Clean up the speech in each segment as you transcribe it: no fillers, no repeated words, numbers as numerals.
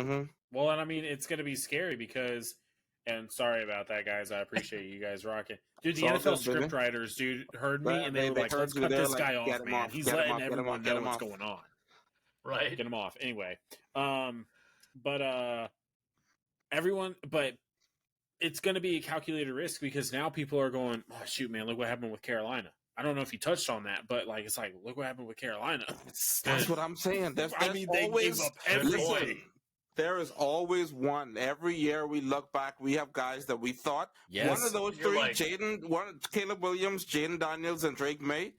Mm-hmm. Well, and I mean, it's going to be scary because, and sorry about that, guys. I appreciate you guys rocking. Dude, the It's all NFL good, baby. script writers, dude, heard me and they were They like, heard let's you. cut They're this like, guy off, get him man. off, He's get him letting off, get him off, everyone get know him what's off. going on. Right. Get him off. Anyway. But it's going to be a calculated risk because now people are going, oh, shoot, man, look what happened with Carolina. I don't know if you touched on that, but like, it's like, look what happened with Carolina. That's what I'm saying. They gave up everything. There is always one. Every year we look back, we have guys that we thought. Yes. One of those Caleb Williams, Jaden Daniels, and Drake May.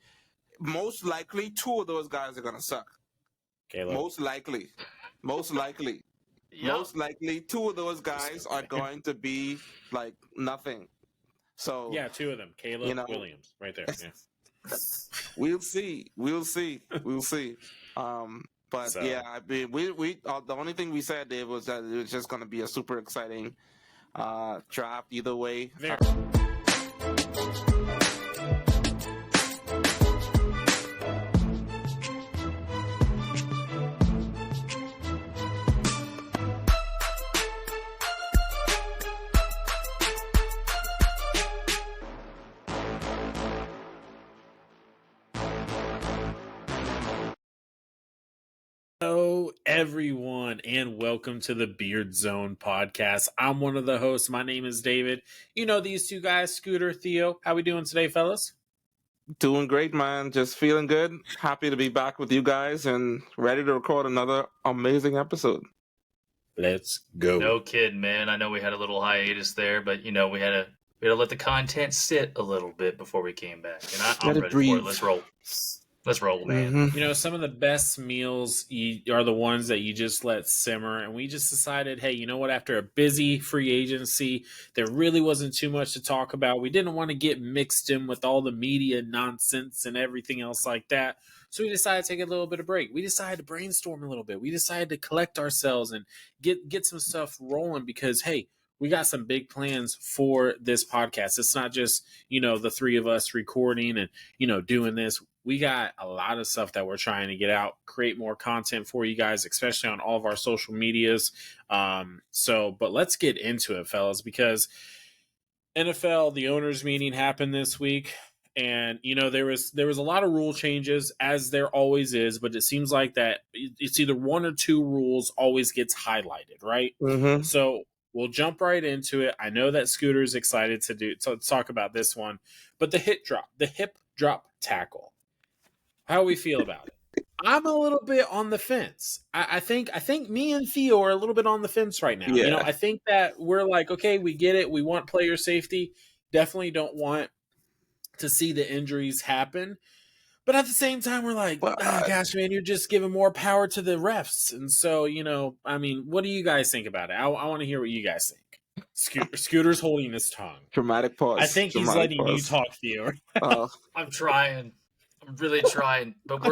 Most likely, two of those guys are gonna suck. Caleb. Most likely. Yep. Most likely, two of those guys are going to be like nothing. So yeah, two of them, Caleb Williams, right there. Yeah. We'll see. Yeah, I mean, we the only thing we said, Dave, was that it was just going to be a super exciting draft either way. Hello, everyone, and welcome to the Beard Zone podcast. I'm one of the hosts. My name is David. You know these two guys, Scooter, Theo. How we doing today, fellas? Doing great, man. Just feeling good. Happy to be back with you guys and ready to record another amazing episode. Let's go. No kidding, man. I know we had a little hiatus there, but we had to let the content sit a little bit before we came back. And I'm ready for it. Let's roll, man. Mm-hmm. Some of the best meals are the ones that you just let simmer. And we just decided, hey, you know what? After a busy free agency, there really wasn't too much to talk about. We didn't want to get mixed in with all the media nonsense and everything else like that. So we decided to take a little bit of break. We decided to brainstorm a little bit. We decided to collect ourselves and get some stuff rolling because, hey, we got some big plans for this podcast. It's not just, the three of us recording and, doing this. We got a lot of stuff that we're trying to get out, create more content for you guys, especially on all of our social medias. But let's get into it, fellas, because NFL, the owners meeting happened this week. And, there was a lot of rule changes, as there always is, but it seems like that it's either one or two rules always gets highlighted, right? Mm-hmm. So we'll jump right into it. I know that Scooter's excited to talk about this one, but the hip drop tackle. How we feel about it? I'm a little bit on the fence. I think me and Theo are a little bit on the fence right now. Yeah. I think that we're like, okay, we get it. We want player safety. Definitely don't want to see the injuries happen. But at the same time, we're like, gosh, man, you're just giving more power to the refs. And so, what do you guys think about it? I want to hear what you guys think. Scooter's holding his tongue. Dramatic pause. I think he's letting you talk, Theo. I'm trying. I'm really trying, but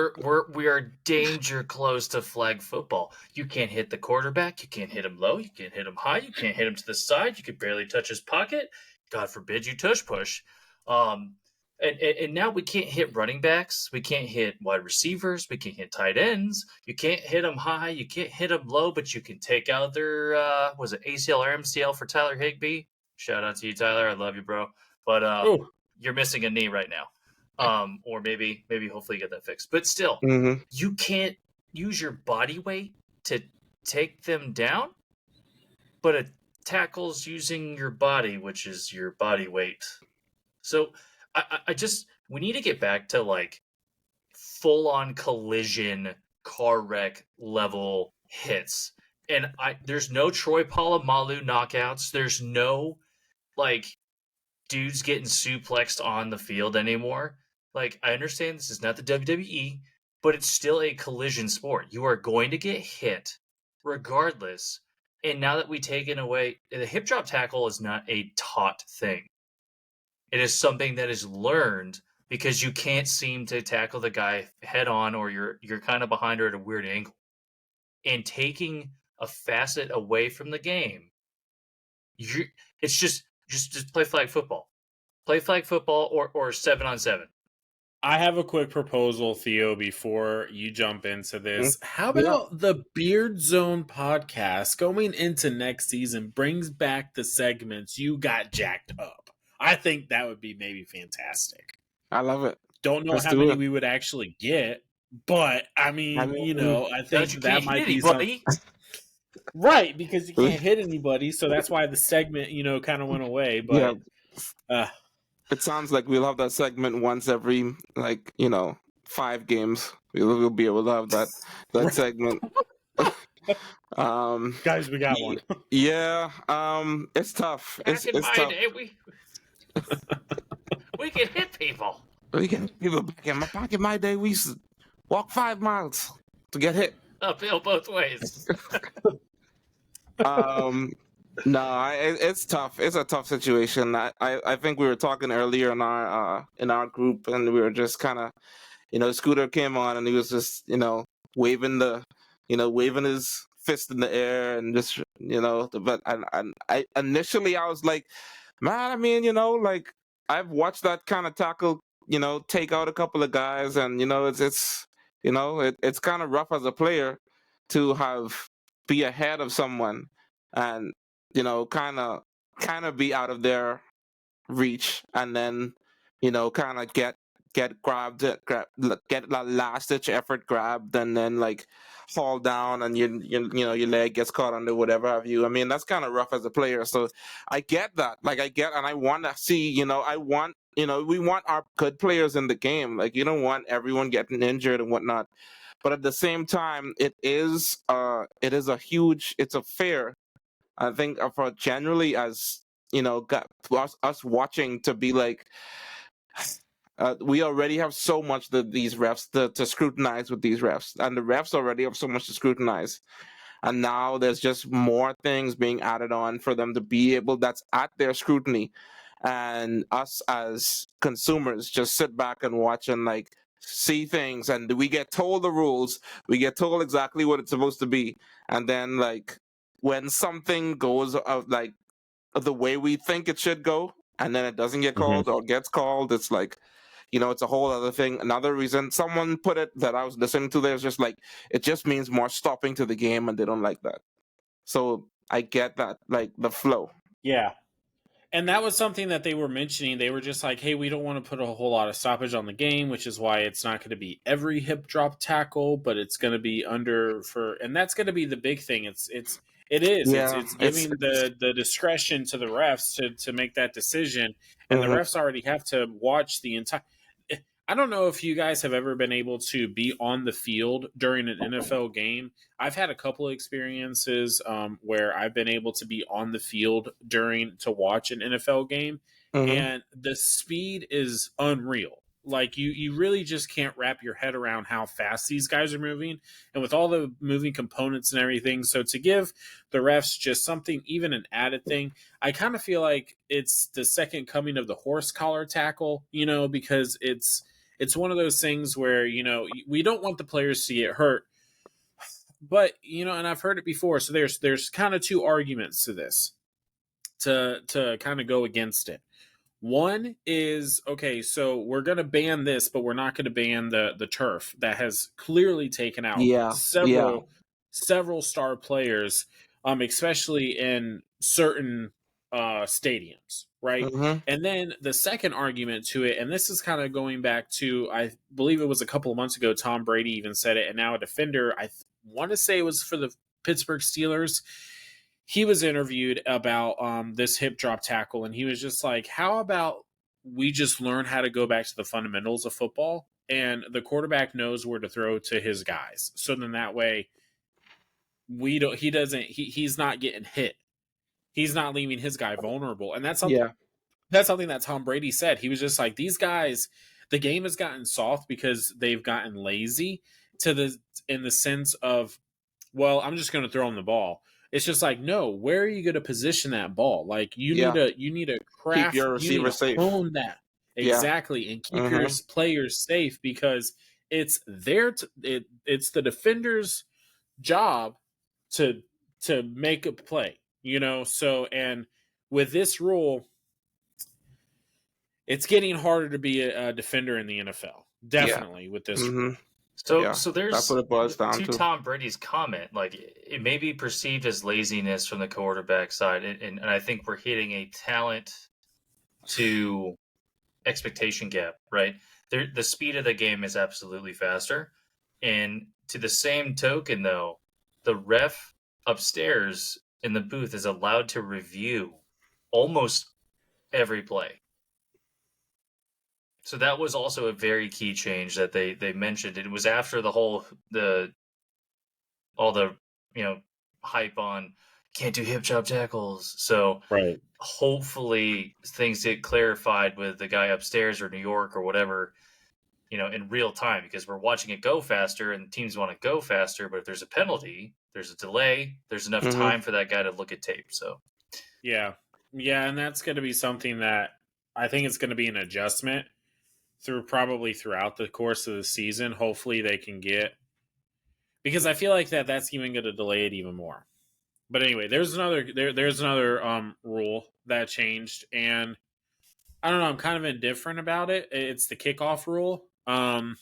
we are danger close to flag football. You can't hit the quarterback. You can't hit him low. You can't hit him high. You can't hit him to the side. You can barely touch his pocket. God forbid you tush push. And now we can't hit running backs. We can't hit wide receivers. We can't hit tight ends. You can't hit them high. You can't hit them low, but you can take out their was it ACL or MCL for Tyler Higbee? Shout out to you, Tyler. I love you, bro. But you're missing a knee right now. Or maybe hopefully you get that fixed. But still, You can't use your body weight to take them down, but a tackle's using your body, which is your body weight. So we need to get back to like full-on collision, car wreck level hits. And there's no Troy Polamalu knockouts. There's no dudes getting suplexed on the field anymore. I understand this is not the WWE, but it's still a collision sport. You are going to get hit regardless. And now that we've taken away, the hip drop tackle is not a taught thing. It is something that is learned because you can't seem to tackle the guy head on, or you're kind of behind or at a weird angle. And taking a facet away from the game, it's just play flag football. Play flag football or 7-on-7. I have a quick proposal, Theo, before you jump into this. How Yeah. about the Beard Zone podcast going into next season brings back the segments you got jacked up? I think that would be maybe fantastic. I love it. Don't know Let's how do many it. we would actually get, but I mean, I think you that can't might hit be something. anybody. Right, because you can't hit anybody, so that's why the segment, kind of went away. But It sounds like we'll have that segment once every 5 games. We'll be able to have that segment. Guys, we got one. Yeah. It's tough. Back in It's my tough. day, we could hit people. We get people back in my day. We used to walk 5 miles to get hit. Uphill both ways. No, it's tough. It's a tough situation. I think we were talking earlier in our group, and we were just kind of, Scooter came on and he was just, waving waving his fist in the air and just, but I initially I was like, man, I mean, like I've watched that kind of tackle, take out a couple of guys, and it's kind of rough as a player to be ahead of someone and kind of be out of their reach, and then kind of get grabbed, get that last ditch effort grabbed, and then like fall down, and your leg gets caught under whatever have you. I mean, that's kind of rough as a player. So I get that. And I want to see. We want our good players in the game. Like, you don't want everyone getting injured and whatnot. But at the same time, it's a fair, I think, for generally, as us watching, to be like, we already have so much that these refs to scrutinize with these refs, and the refs already have so much to scrutinize, and now there's just more things being added on for them to be able, that's at their scrutiny, and us as consumers just sit back and watch and like see things, and we get told the rules, we get told exactly what it's supposed to be, and then like when something goes like the way we think it should go, and then it doesn't get called or gets called, it's like, it's a whole other thing. Another reason someone put it that I was listening to, there's just like, it just means more stopping to the game, and they don't like that. So I get that, like the flow. Yeah. And that was something that they were mentioning. They were just like, hey, we don't want to put a whole lot of stoppage on the game, which is why it's not going to be every hip drop tackle, but it's going to be and that's going to be the big thing. It's giving the discretion to the refs to make that decision. And the refs already have to watch the entire. I don't know if you guys have ever been able to be on the field during an NFL game. I've had a couple of experiences where I've been able to be on the field to watch an NFL game, and the speed is unreal. Like you really just can't wrap your head around how fast these guys are moving, and with all the moving components and everything. So to give the refs just something, even an added thing, I kind of feel like it's the second coming of the horse collar tackle, because it's one of those things where, we don't want the players to get hurt, but, and I've heard it before. So there's kind of two arguments to this to kind of go against it. One is, okay, so we're going to ban this, but we're not going to ban the turf that has clearly taken out several star players, especially in certain stadiums, right? And then the second argument to it, and this is kind of going back to, I believe it was a couple of months ago, Tom Brady even said it, and now a defender, I want to say it was for the Pittsburgh Steelers, he was interviewed about this hip drop tackle, and he was just like, how about we just learn how to go back to the fundamentals of football, and the quarterback knows where to throw to his guys, so then that way he's not getting hit. He's not leaving his guy vulnerable. And that's something that Tom Brady said. He was just like, these guys, the game has gotten soft because they've gotten lazy in the sense of, well, I'm just going to throw him the ball. It's just like, no, where are you going to position that ball? Like you need to craft, keep your receiver safe. Hone that. Exactly. And keep your players safe, because it's it's the defender's job to make a play. So, and with this rule, it's getting harder to be a defender in the NFL. definitely with this. Mm-hmm. So Yeah, so that's there's what it boils down to to. Tom Brady's comment, like it may be perceived as laziness from the quarterback side, and I think we're hitting a talent to expectation gap, right? The speed of the game is absolutely faster. And to the same token, though, the ref upstairs in the booth is allowed to review almost every play. So that was also a very key change that they mentioned. It was after all the hype on can't do hip chop tackles. So Right. hopefully things get clarified with the guy upstairs or New York or whatever, in real time, because we're watching it go faster and teams want to go faster. But if there's a penalty, there's a delay, there's enough Mm-hmm. time for that guy to look at tape. So Yeah. And that's going to be something that I think it's going to be an adjustment throughout the course of the season. Hopefully they can get, because I feel like that's even going to delay it even more. But anyway, there's another rule that changed, and I don't know, I'm kind of indifferent about it. It's the kickoff rule. Have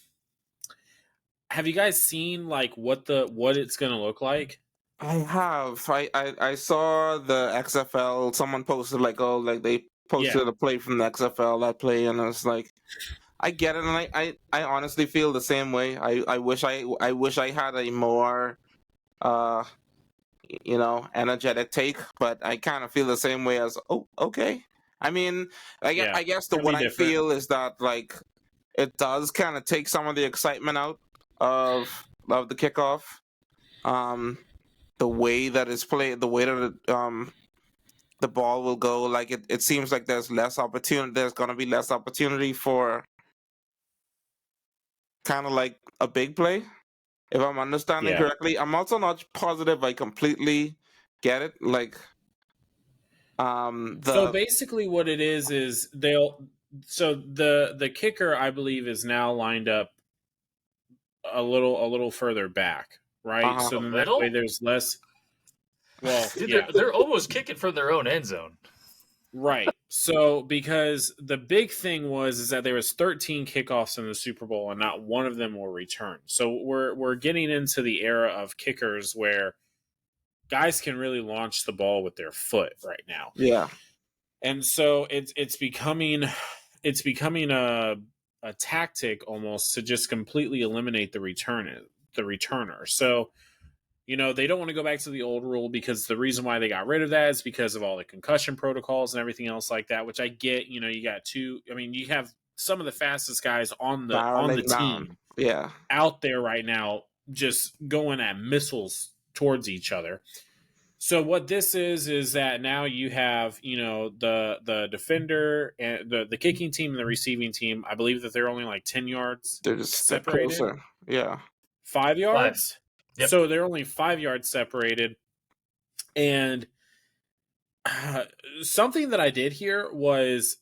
you guys seen like what it's going to look like? I have. I saw the XFL. Someone posted like they posted a play from the XFL, that play, and I was like, I get it, and I honestly feel the same way. I wish I had a more energetic take, but I kind of feel the same way as, oh, okay. I mean, I guess what I different. feel is that like it does kind of take some of the excitement out of the kickoff. The way that it's played, the way that the ball will go, like it seems like there's less opportunity. There's going to be less opportunity for kind of like a big play, if I'm understanding correctly. I'm also not positive I completely get it. Like, so basically, what it is the kicker, I believe, is now lined up a little further back, right? So then that way there's less. Well, dude, they're almost kicking from their own end zone. Right. So because the big thing is that there was 13 kickoffs in the Super Bowl and not one of them were returned. So we're getting into the era of kickers where guys can really launch the ball with their foot right now. Yeah. And so it's becoming a tactic almost to just completely eliminate the returner. So they don't want to go back to the old rule, because the reason why they got rid of that is because of all the concussion protocols and everything else like that, which I get. You got you have some of the fastest guys on the team out there right now, just going at missiles towards each other. So what this is that now you have, the defender and the kicking team and the receiving team. I believe that they're only like 10 yards. They're just separated. Closer. Yeah. 5 yards. Yep. So they're only 5 yards separated. And something that I did hear was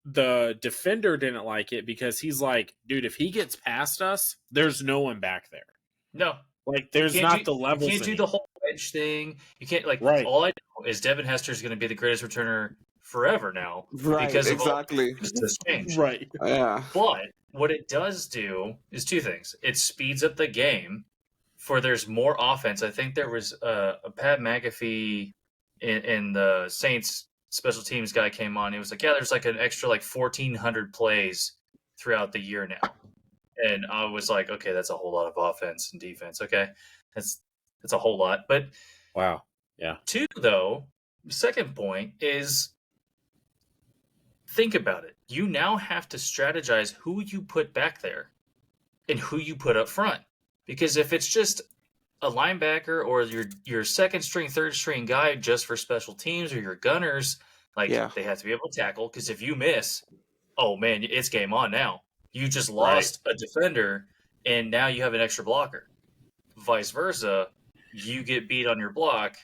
the defender didn't like it, because he's like, dude, if he gets past us, there's no one back there. No. Like, there's not the levels. You can't do the whole edge thing. You can't, right. All I know is Devin Hester is going to be the greatest returner forever now. Right, because exactly. Of this change. Right. Yeah. But what it does do is two things. It speeds up the game, for there's more offense. I think there was a Pat McAfee in the Saints special teams guy came on. He was like, yeah, there's like an extra 1,400 plays throughout the year now. And I was like, okay, that's a whole lot of offense and defense. Okay, that's a whole lot. But wow, yeah. Two, though, second point is, think about it. You now have to strategize who you put back there and who you put up front. Because if it's just a linebacker or your second string, third string guy just for special teams, or your gunners, they have to be able to tackle. Because if you miss, oh man, it's game on now. You just lost a defender, and now you have an extra blocker. Vice versa, you get beat on your block,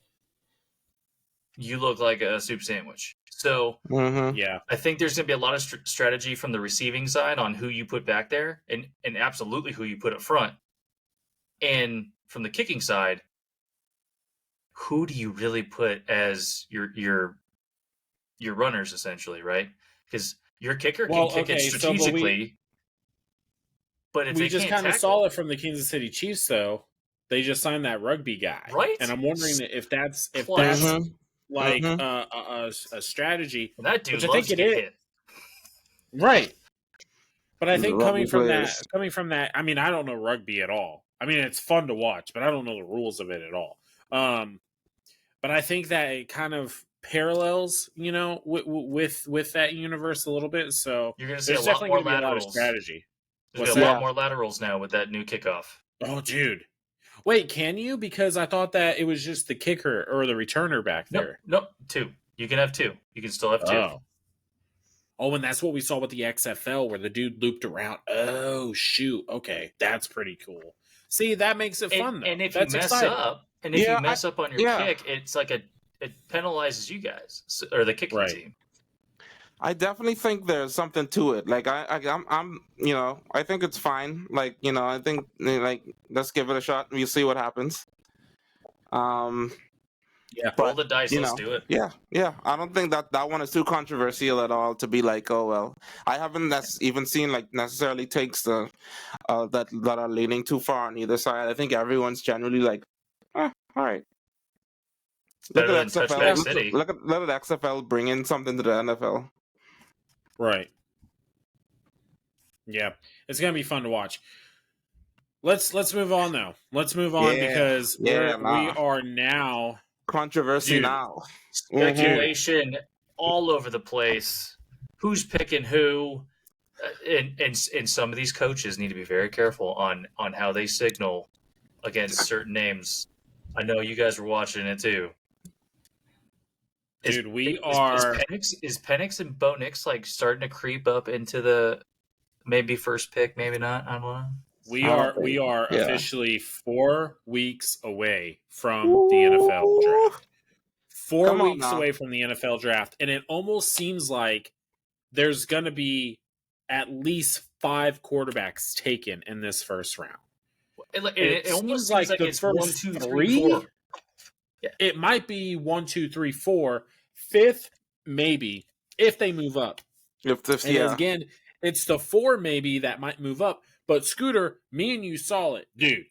you look like a soup sandwich. So, I think there's going to be a lot of strategy from the receiving side on who you put back there, and absolutely who you put up front. And from the kicking side, who do you really put as your runners, essentially, right? Because your kicker can kick it strategically. But if we they just can't kind of tackle, saw it from the Kansas City Chiefs, though. They just signed that rugby guy, right? And I'm wondering if that's Class. like Mhm. a strategy, And that dude which I loves think to it get is. hit. Right. But I think Rugby coming players. from that, I mean, I don't know rugby at all. I mean, it's fun to watch, but I don't know the rules of it at all. But I think that it kind of parallels, with that universe a little bit. So You're going to see a there's lot definitely more going to be a lot of laterals. strategy. There's What's going to be a that? lot more laterals now with that new kickoff. Oh, dude. Wait, can you? Because I thought that it was just the kicker or the returner back there. Nope. 2. You can have 2. You can still have 2. Oh, and that's what we saw with the XFL where the dude looped around. Oh, shoot. Okay, that's pretty cool. See, that makes it fun, though. And if that's you mess exciting. up, on your kick, it's like it penalizes you guys or the kicking team. I definitely think there's something to it. Like I'm I think it's fine. Like, I think like let's give it a shot and we'll see what happens. Yeah, roll the dice. Let's do it. Yeah. I don't think that one is too controversial at all to be like, oh well. I haven't even seen like necessarily takes that are leaning too far on either side. I think everyone's generally like, all right. Better than Touchback City. Let XFL bring in something to the NFL. Right. Yeah, it's gonna be fun to watch. Let's move on though. Let's move on because we are now controversy now. Speculation all over the place. Who's picking who? And some of these coaches need to be very careful on how they signal against certain names. I know you guys were watching it too. Dude, is Penix and Bo Nix like starting to creep up into the maybe first pick, maybe not? I don't know. We are officially 4 weeks away from the NFL draft. 4 weeks away from the NFL draft, and it almost seems like there's going to be at least 5 quarterbacks taken in this first round. It almost seems like it's 1, 2, 3, 4. Yeah. It might be 1, 2, 3, 4, 5th maybe if they move up. Again, it's the 4 maybe that might move up. But Scooter, me and you saw it, dude.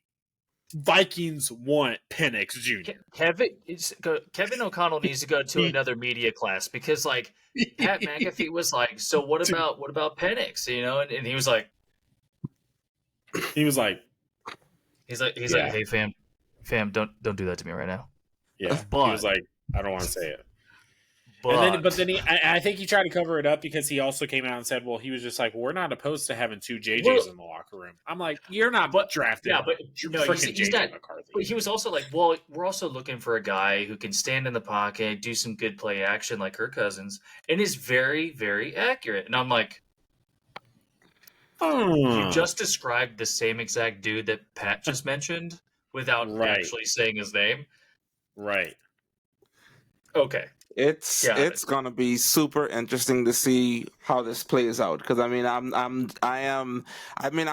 Vikings want Penix Jr. Kevin O'Connell needs to go to another media class because, like, Pat McAfee was like, "So what about Penix?" And he was like, "Hey, fam, don't do that to me right now." Yeah, but he was like, "I don't want to say it." But then I think he tried to cover it up because he also came out and said, "Well, he was just like, we're not opposed to having 2 JJs in the locker room." I'm like, "You're not drafted." Yeah, but he's not McCarthy. But he was also like, "Well, we're also looking for a guy who can stand in the pocket, do some good play action like Kirk Cousins, and is very, very accurate." And I'm like, you just described the same exact dude that Pat just mentioned without actually saying his name. Right. Okay. It's gonna be super interesting to see how this plays out because I'm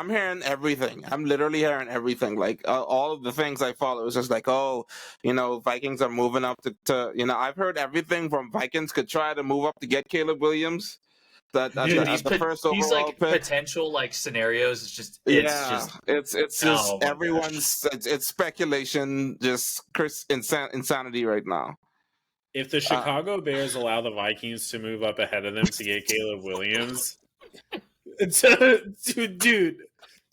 hearing everything. I'm literally hearing everything. Like all of the things I follow is just like, Vikings are moving up to I've heard everything from Vikings could try to move up to get Caleb Williams. At the first overall like pick. Potential like scenarios. It's everyone's it's speculation, just insanity right now. If the Chicago Bears allow the Vikings to move up ahead of them to get Caleb Williams, dude,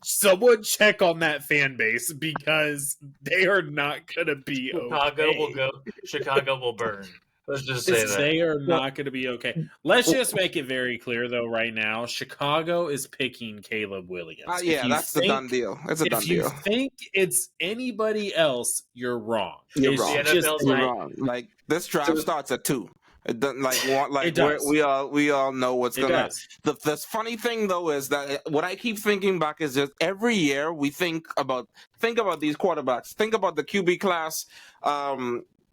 someone check on that fan base because they are not going to be Chicago will burn. Let's just say that. They are not going to be okay. Let's just make it very clear, though, right now. Chicago is picking Caleb Williams. That's the done deal. It's a done deal. If you think it's anybody else, you're wrong. You're wrong. Like, this draft starts at 2. It doesn't we all know what's gonna. The funny thing though is that what I keep thinking back is just every year we think about these quarterbacks. Think about the QB class.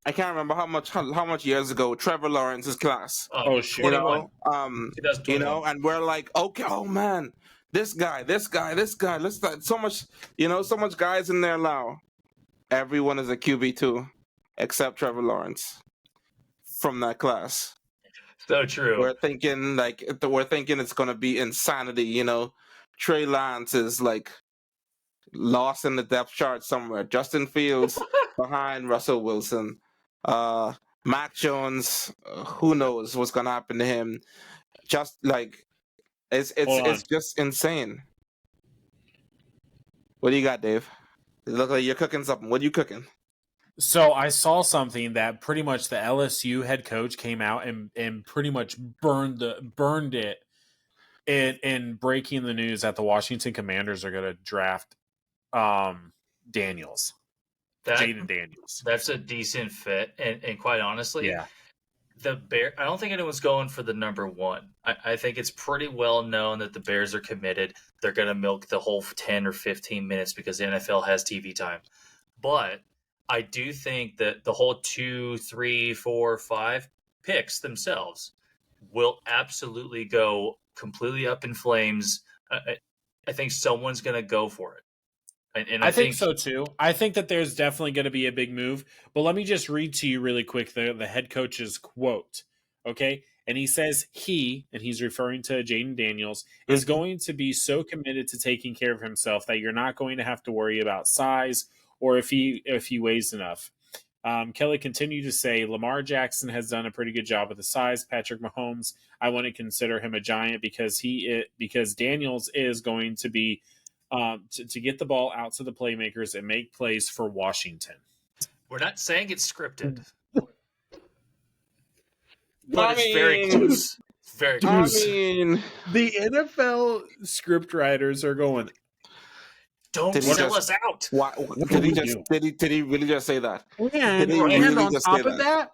I can't remember how much years ago Trevor Lawrence's class. Oh shit! And we're like, okay, oh man, this guy. Let's so much guys in there now. Everyone is a QB2 except Trevor Lawrence from that class. So true. We're thinking it's gonna be insanity. Trey Lance is like lost in the depth chart somewhere. Justin Fields behind Russell Wilson. Mac Jones, who knows what's gonna happen to him? Just like it's just insane. What do you got, Dave? It looks like you're cooking something. What are you cooking? So I saw something that pretty much the LSU head coach came out and pretty much burned it in breaking the news that the Washington Commanders are going to draft Daniels, Jaden Daniels. That's a decent fit, and quite honestly, yeah. The Bear. I don't think anyone's going for the number one. I think it's pretty well known that the Bears are committed. They're going to milk the whole 10 or 15 minutes because the NFL has TV time. But I do think that the whole 2, 3, 4, 5 picks themselves will absolutely go completely up in flames. I think someone's going to go for it. And I think so too. I think that there's definitely going to be a big move. But let me just read to you really quick the head coach's quote. Okay. And he says and he's referring to Jaden Daniels, is going to be so committed to taking care of himself that you're not going to have to worry about size or if he weighs enough. Kelly continued to say, Lamar Jackson has done a pretty good job with the size. Patrick Mahomes, I want to consider him a giant because Daniels is going to be to get the ball out to the playmakers and make plays for Washington. We're not saying it's scripted. But it's very close. It's very close. I mean, the NFL script writers are going, don't sell us out. Did he really just say that? And on top of that,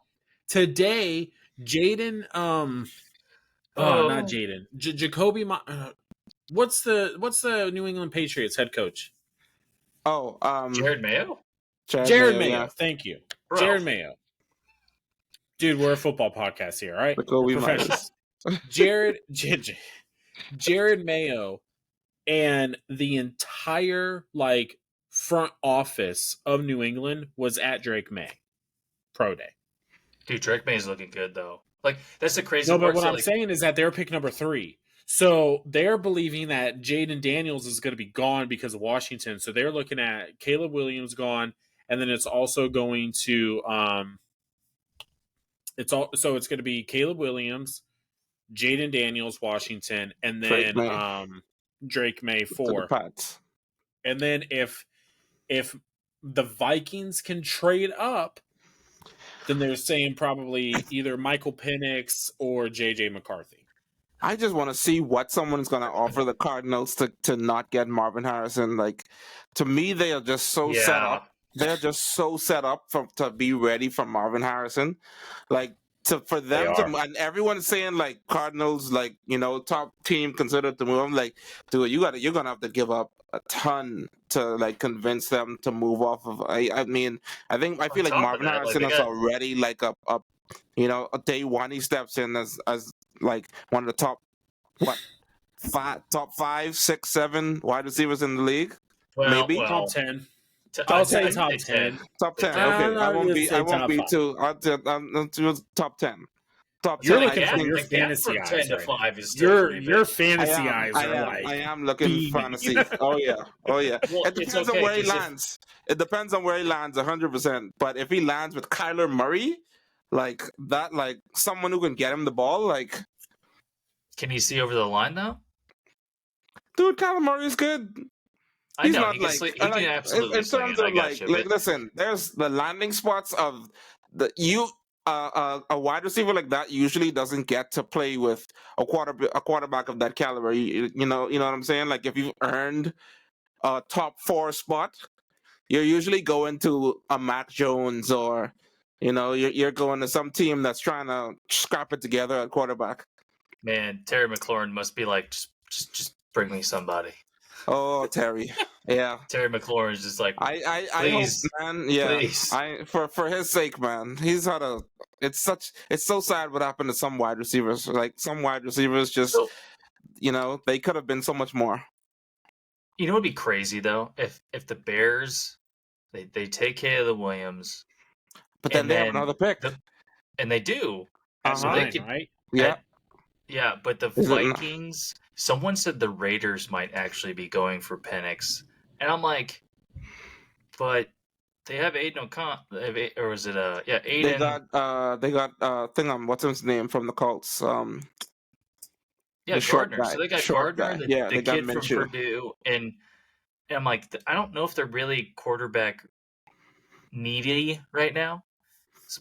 today, Jaden, not Jaden, Jacoby, what's the New England Patriots head coach? Jared Mayo? Jared Mayo, yeah. Thank you. Bro. Jared Mayo. Dude, we're a football podcast here, all right? Professionals. Jared Mayo and the entire front office of New England was at Drake May Pro Day. Dude, Drake May's looking good though. That's the crazy part. No, but what I'm saying is that they're pick number 3. So they're believing that Jaden Daniels is going to be gone because of Washington. So they're looking at Caleb Williams gone, and then it's also going to it's going to be Caleb Williams, Jaden Daniels, Washington, and then Drake May 4. And then if the Vikings can trade up, then they're saying probably either Michael Penix or JJ McCarthy. I just want to see what someone's going to offer the Cardinals to not get Marvin Harrison. To me, they are just so set up. They're just so set up to be ready for Marvin Harrison. For them to, and everyone's saying Cardinals, top team considered to move. I'm like, dude, you're gonna have to give up a ton to convince them to move off of. I feel like Marvin Harrison is already a day one he steps in as one of the top 5, 6, 7 wide receivers in the league. Maybe top 10. I'll say top 10. Top 10. Okay, I won't be too. I'll do top 10. Top 10. You're looking for your fantasy eyes. 10 to 5 is your fantasy eyes are I am looking for fantasy. Oh yeah. Well, it depends on where he lands. It depends on where he lands 100%. But if he lands with Kyler Murray, someone who can get him the ball, Can you see over the line though? Dude, Kyler Murray is good. He's not he can absolutely in terms of listen, there's the landing spots of a wide receiver like that usually doesn't get to play with a quarterback of that caliber. You know what I'm saying? If you've earned a top 4 spot, you're usually going to a Mac Jones or you're going to some team that's trying to scrap it together at quarterback. Man, Terry McLaurin must be just bring me somebody. Oh, Terry. Yeah. Terry McLaurin is just I please, hope, man. Yeah. Please. For his sake, man. He's had it's so sad what happened to some wide receivers. Some wide receivers just they could have been so much more. You know what would be crazy though? If the Bears they take Caleb Williams, but then they have another pick. And they do. So they can, right? Yeah. Yeah, but the Is it not? Vikings. Someone said the Raiders might actually be going for Penix, and I'm like, but they have Aiden O'Connell, or was it They Aiden? got what's his name from the Colts, Yeah, the short Gardner. So guy, they got short Gardner guy. and Yeah, the they got kid from Minshew. Purdue, and I'm like, I don't know if they're really quarterback needy right now.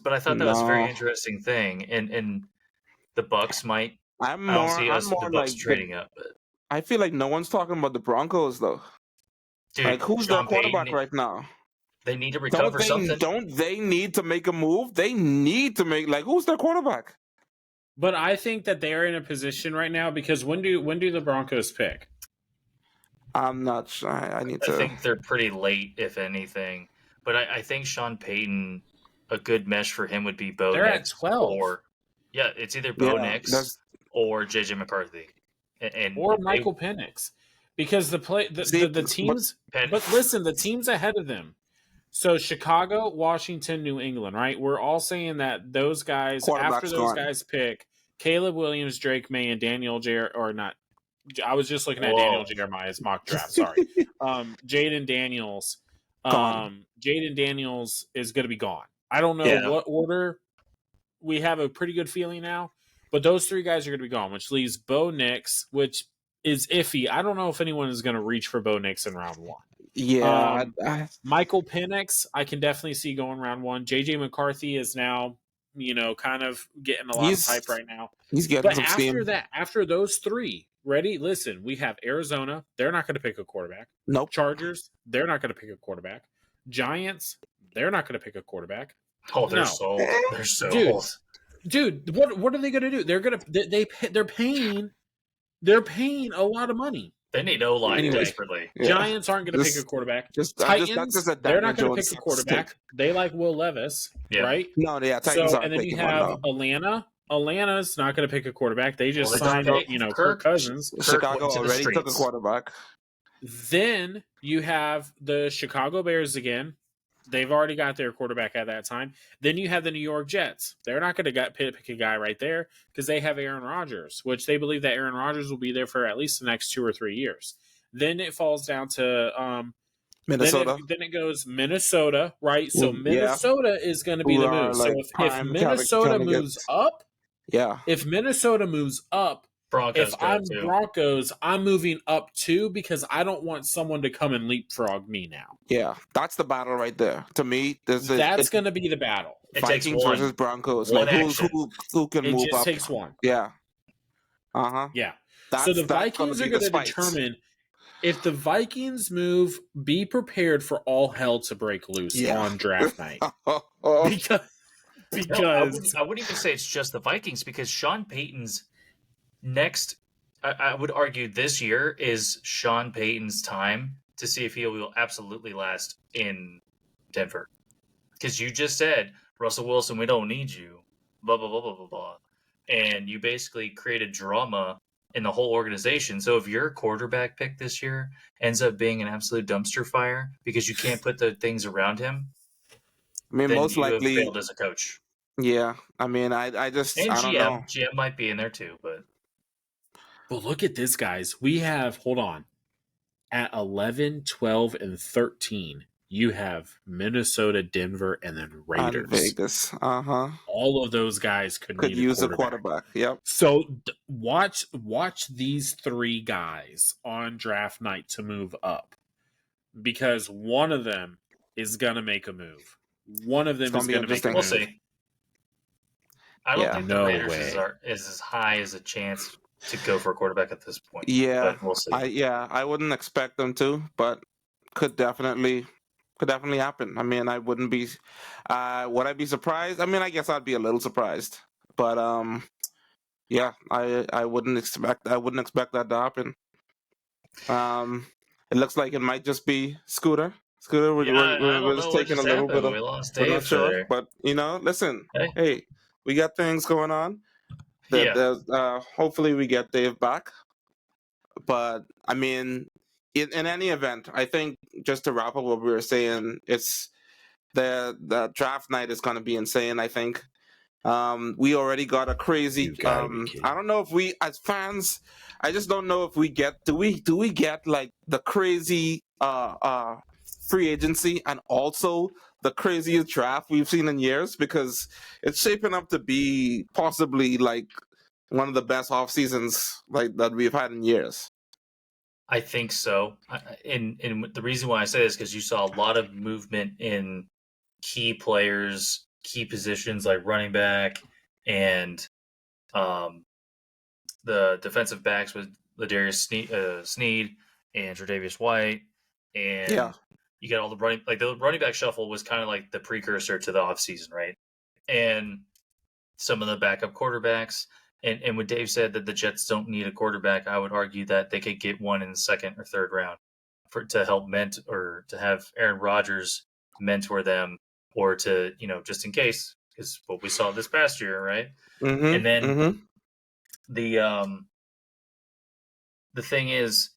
But I thought that was a very No, interesting thing, and the Bucks might. I'm I don't more see I'm the more Bucks like the. trading up, but I feel like no one's talking about the Broncos though. dude, Like, who's their Sean quarterback Payton, right now? they need to Don't recover they something. don't they need to make a move? They need to make, like, who's their quarterback? But I think that they're in a position right now because when do the Broncos pick? I'm not sure. I need I to. think they're pretty late, if anything. But I think Sean Payton, a good mesh for him would be Bo They're at Nix 12. or it's either Bo Yeah, Nix that's or JJ McCarthy, and Or they Michael Penix. Because see, the but teams Penn. but listen, the teams ahead of them. So Chicago, Washington, New England, right? We're all saying that those guys, after quarterback's those gone. guys pick Caleb Williams, Drake May, and Daniel or not. I was just looking at Daniel Whoa, Jeremiah's mock draft. Sorry, Jaden Daniels. Gone. Jaden Daniels is going to be gone. I don't know yeah, what order. We have a pretty good feeling now, but those three guys are going to be gone, which leaves Bo Nix, which is iffy. I don't know if anyone is going to reach for Bo Nix in round one. Yeah, Michael Penix, I can definitely see going round one. JJ McCarthy is now, kind of getting a lot of hype he's right now. he's getting But some after steam. that, after those three, ready? Listen, we have Arizona. They're not going to pick a quarterback. Nope. Chargers, they're not going to pick a quarterback. Giants, they're not going to pick a quarterback. oh, they're No. sold. They're Dude. sold. Dude, what are they going to do? They're paying a lot of money. They need O line Anyway, desperately. Yeah. Giants aren't going to pick a quarterback. That's Titans, just a they're Daniel not going to Jones pick a quarterback. stick. They like Will Levis, Yeah. right? No, yeah, Titans So, aren't and then you picking one have now. Atlanta. Atlanta's not going to pick a quarterback. They just Well, they signed, just paid Kirk Cousins. Kirk Chicago went to the already took a streets. quarterback. Then you have the Chicago Bears again. They've already got their quarterback at that time. Then you have the New York Jets. They're not going to pick a guy right there because they have Aaron Rodgers, which they believe that Aaron Rodgers will be there for at least the next 2 or 3 years. Then it falls down to Minnesota. Then it goes Minnesota, right? So Mm, yeah. Minnesota is going to be Who the are move. like So if prime Minnesota moves candidates. up, Yeah. if Minnesota moves up, Broncos if go I'm too. Broncos, I'm moving up too because I don't want someone to come and leapfrog me now. Yeah. That's the battle right there. To me, That's going to be the battle. It takes Vikings one. versus Broncos. One Like action. who can It move just up? takes one. Yeah. Uh-huh. Yeah. That's, So the that's gonna Vikings are be the going to spice. determine if the Vikings move, be prepared for all hell to break loose on draft night. Because I wouldn't even say it's just the Vikings because Sean Payton's next, I would argue this year is Sean Payton's time to see if he will absolutely last in Denver. Because you just said, Russell Wilson, we don't need you, blah, blah, blah, blah, blah, blah. And you basically created drama in the whole organization. So if your quarterback pick this year ends up being an absolute dumpster fire because you can't put the things around him, I mean, then most you have likely, failed as a coach. yeah. I mean, I And don't know. GM might be in there too, but look at this, guys. We have, hold on, at 11, 12, and 13, you have Minnesota, Denver, and then And Raiders. Vegas. Uh-huh. All of those guys could need use a a quarterback. Yep. So watch these three guys on draft night to move up because one of them is going to make a move. One of them gonna is be going to make a interesting. move. we'll see. I don't Yeah. think the No Raiders way. is as high as a chance to go for a quarterback at this point. Yeah. But we'll see. I wouldn't expect them to, but could definitely happen. I mean, I wouldn't be would I be surprised? I mean, I guess I'd be a little surprised. But yeah, I wouldn't expect that to happen. It looks like it might just be Scooter. Scooter, I don't we're know just what taking a just little bit happened. of. We lost We're not Dave sure, there. but listen. Hey. Hey, we got things going on. Yeah. Hopefully we get Dave back. But I mean, in any event, I think just to wrap up what we were saying, it's the draft night is going to be insane. I think We already got a crazy. You gotta be kidding. I don't know if we, as fans, I just don't know if we get. Do we get like the crazy free agency and also the craziest draft we've seen in years? Because it's shaping up to be possibly like one of the best off seasons like that we've had in years. I think so. And the reason why I say this is because you saw a lot of movement in key players, key positions like running back, and the defensive backs with Ladarius Sneed and Tre'Davious White, and you got all the running back shuffle was kind of like the precursor to the offseason, right? And some of the backup quarterbacks. And when Dave said that the Jets don't need a quarterback, I would argue that they could get one in the second or third round to help or to have Aaron Rodgers mentor them, or to, just in case, is what we saw this past year, right? Mm-hmm, and then the thing is,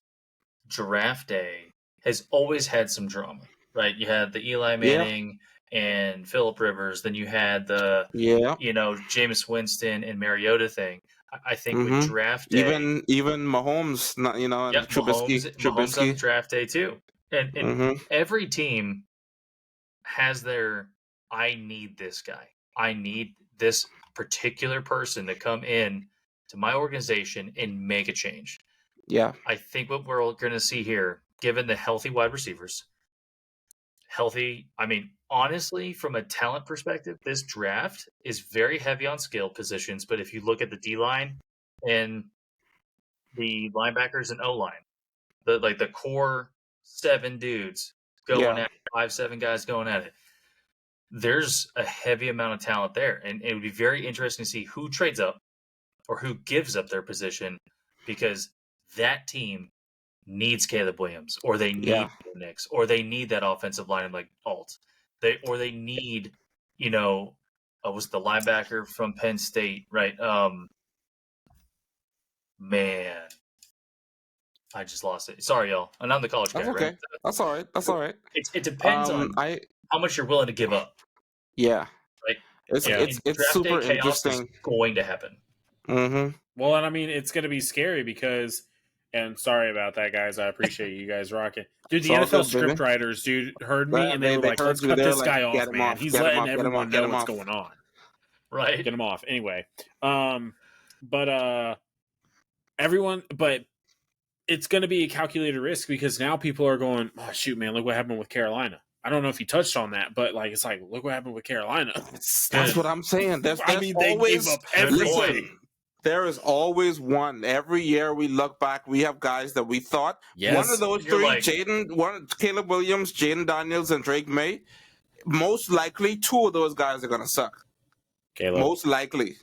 draft day has always had some drama, right? You had the Eli Manning and Phillip Rivers, then you had the Jameis Winston and Mariota thing. I think with draft day, even Mahomes, and Mahomes on draft day too, and every team has their I need this guy, I need this particular person to come in to my organization and make a change. Yeah, I think what we're going to see here, given the healthy wide receivers, honestly, from a talent perspective, this draft is very heavy on skill positions. But if you look at the D-line and the linebackers and O-line, the core 7 dudes going at it, 5-7 guys going at it, there's a heavy amount of talent there. And it would be very interesting to see who trades up or who gives up their position, because that team needs Caleb Williams, or they need Nix, or they need that offensive line like Alt. They need, was the linebacker from Penn State, right? Man, I just lost it. Sorry, y'all. And I'm the college guy. That's okay. Right? That's all right. That's all right. It depends on how much you're willing to give up. Yeah. Right. It's super interesting. Is going to happen. Mm-hmm. Well, and it's going to be scary because. And sorry about that, guys. I appreciate you guys rocking. Dude, the NFL script writers, heard me, and they were like, let's cut this guy off, man. He's letting everyone know what's going on. Right. Get him off. Anyway. But it's going to be a calculated risk, because now people are going, oh, shoot, man, look what happened with Carolina. I don't know if you touched on that, but it's like, look what happened with Carolina. That's what I'm saying. They gave up everything. There is always one. Every year we look back, we have guys that we thought. Yes. One of those three, Caleb Williams, Jaden Daniels, and Drake May, most likely 2 of those guys are going to suck. Caleb. Most likely.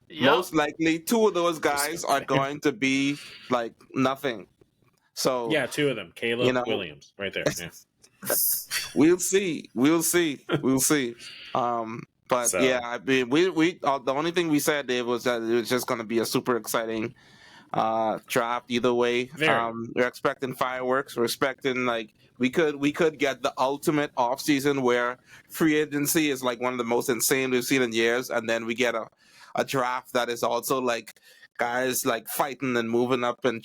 Yep. Most likely 2 of those guys are going to be like nothing. So yeah, 2 of them. Caleb Williams, right there. Yeah. We'll see. But we the only thing we said, Dave, was that it was just going to be a super exciting draft either way. We're expecting fireworks. We're expecting we could get the ultimate offseason where free agency is like one of the most insane we've seen in years, and then we get a draft that is also like guys like fighting and moving up and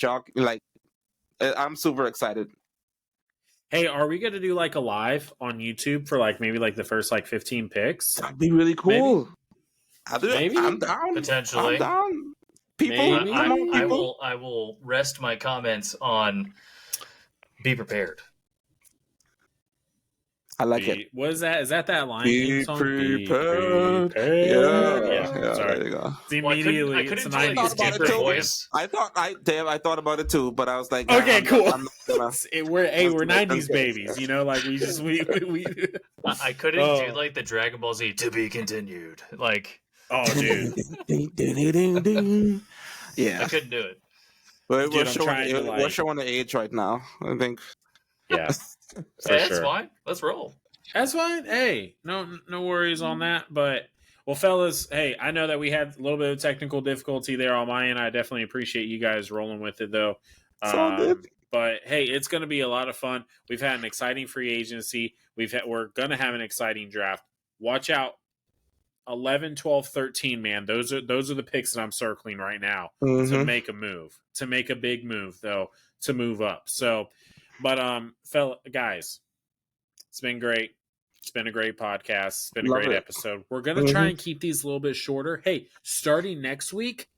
I'm super excited. Hey, are we going to do like a live on YouTube for maybe the first 15 picks? That'd be really cool. Maybe? I'm down. Potentially. I'm down. People, I will rest my comments on be prepared. I like it. What is that? Is that line? Be prepared. Yeah. Sorry. There you go. It's immediately. I couldn't do voice. I thought about it too, but I was like, okay, cool. We're 90s babies, we I couldn't do the Dragon Ball Z to be continued. Oh, dude. Yeah. I couldn't do it. But we're showing the age right now, I think. Yeah. That's fine. Let's roll. That's fine. Hey, no worries on that. But fellas, hey, I know that we had a little bit of technical difficulty there on my end. I definitely appreciate you guys rolling with it, though. But hey, it's going to be a lot of fun. We've had an exciting free agency. We're going to have an exciting draft. Watch out 11, 12, 13, man. Those are the picks that I'm circling right now to make a move, to make a big move, though, to move up. So, but guys, it's been great. It's been a great podcast. It's been a Love great it. episode. We're gonna try and keep these a little bit shorter. Hey, starting next week,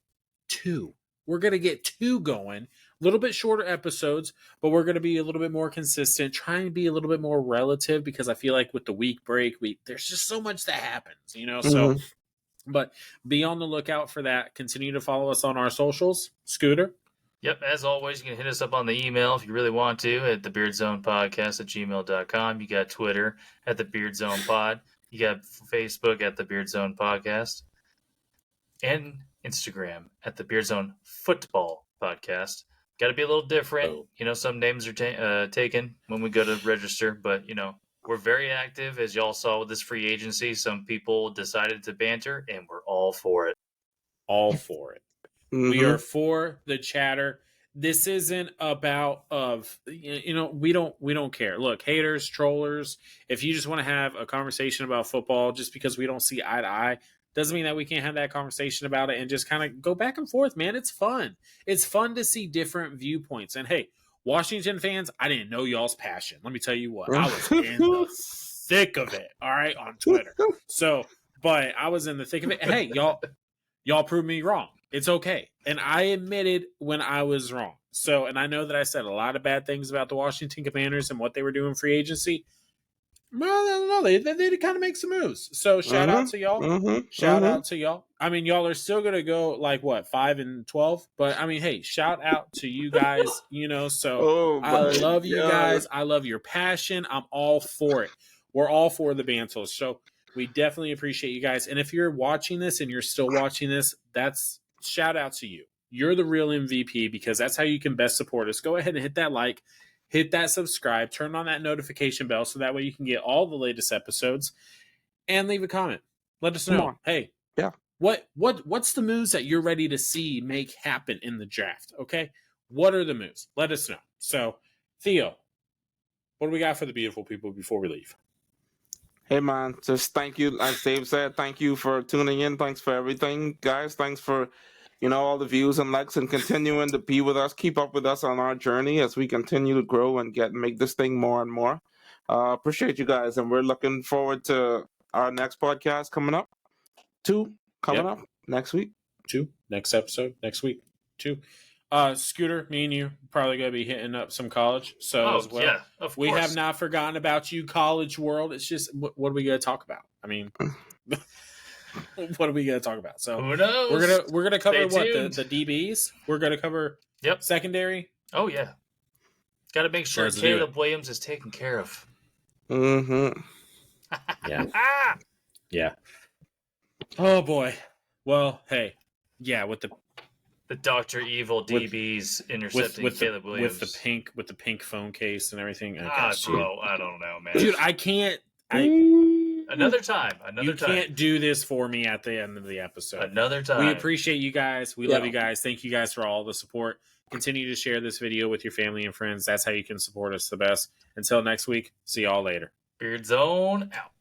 2. We're gonna get 2 going. A little bit shorter episodes, but we're going to be a little bit more consistent, trying to be a little bit more relative, because I feel like with the week break, there's just so much that happens, you know? So, but be on the lookout for that. Continue to follow us on our socials. Scooter? Yep, as always, you can hit us up on the email if you really want to at thebeardzonepodcast@gmail.com. You got Twitter at thebeardzonepod. You got Facebook at thebeardzonepodcast. And Instagram at thebeardzonefoootball.podcast. Got to be a little different. Oh. You know, some names are taken when we go to register, but, you know, we're very active, as y'all saw with this free agency. Some people decided to banter, and we're all for it. All for it. We are for the chatter. This isn't about we don't care. Look, haters, trollers, if you just want to have a conversation about football just because we don't see eye to eye, doesn't mean that we can't have that conversation about it and just kind of go back and forth, man. It's fun. It's fun to see different viewpoints. And hey, Washington fans, I didn't know y'all's passion. Let me tell you what, I was in the thick of it, all right, on Twitter. So, but I was in the thick of it. Hey, y'all proved me wrong. It's okay. And I admitted when I was wrong. So, and I know that I said a lot of bad things about the Washington Commanders and what they were doing free agency. Well, they kind of make some moves. So shout out to y'all. Shout out to y'all. I mean, y'all are still gonna go like what, 5-12? But I mean, hey, shout out to you guys. You know, so I love you guys. I love your passion. I'm all for it. We're all for the Bantles. So we definitely appreciate you guys. And if you're watching this and you're still watching this, that's shout out to you. You're the real MVP, because that's how you can best support us. Go ahead and hit that like. Hit that subscribe, turn on that notification bell so that way you can get all the latest episodes, and leave a comment. Let us know. Hey, what's the moves that you're ready to see make happen in the draft? Okay, what are the moves? Let us know. So, Theo, what do we got for the beautiful people before we leave? Hey man, just thank you. Like Dave said, thank you for tuning in. Thanks for everything, guys. Thanks for all the views and likes, and continuing to be with us. Keep up with us on our journey as we continue to grow and make this thing more and more. Appreciate you guys, and we're looking forward to our next podcast coming up. 2 coming up next week. 2 next episode next week. 2. Scooter, me and you probably gonna be hitting up some college. So as well, yeah, of course. We have not forgotten about you, college world. It's just what are we gonna talk about? I mean. What are we going to talk about? So who knows? We're gonna cover Stay what the DBs. We're gonna cover secondary. Oh yeah, got to make sure Caleb Williams is taken care of. Yeah. Oh boy. Well, hey, with the Dr. Evil DBs intercepting Caleb Williams with the pink phone case and everything. Bro, I don't know, man. Dude, I can't. Another time. You can't do this for me at the end of the episode. Another time. We appreciate you guys. We love you guys. Thank you guys for all the support. Continue to share this video with your family and friends. That's how you can support us the best. Until next week, see y'all later. Beard Zone out.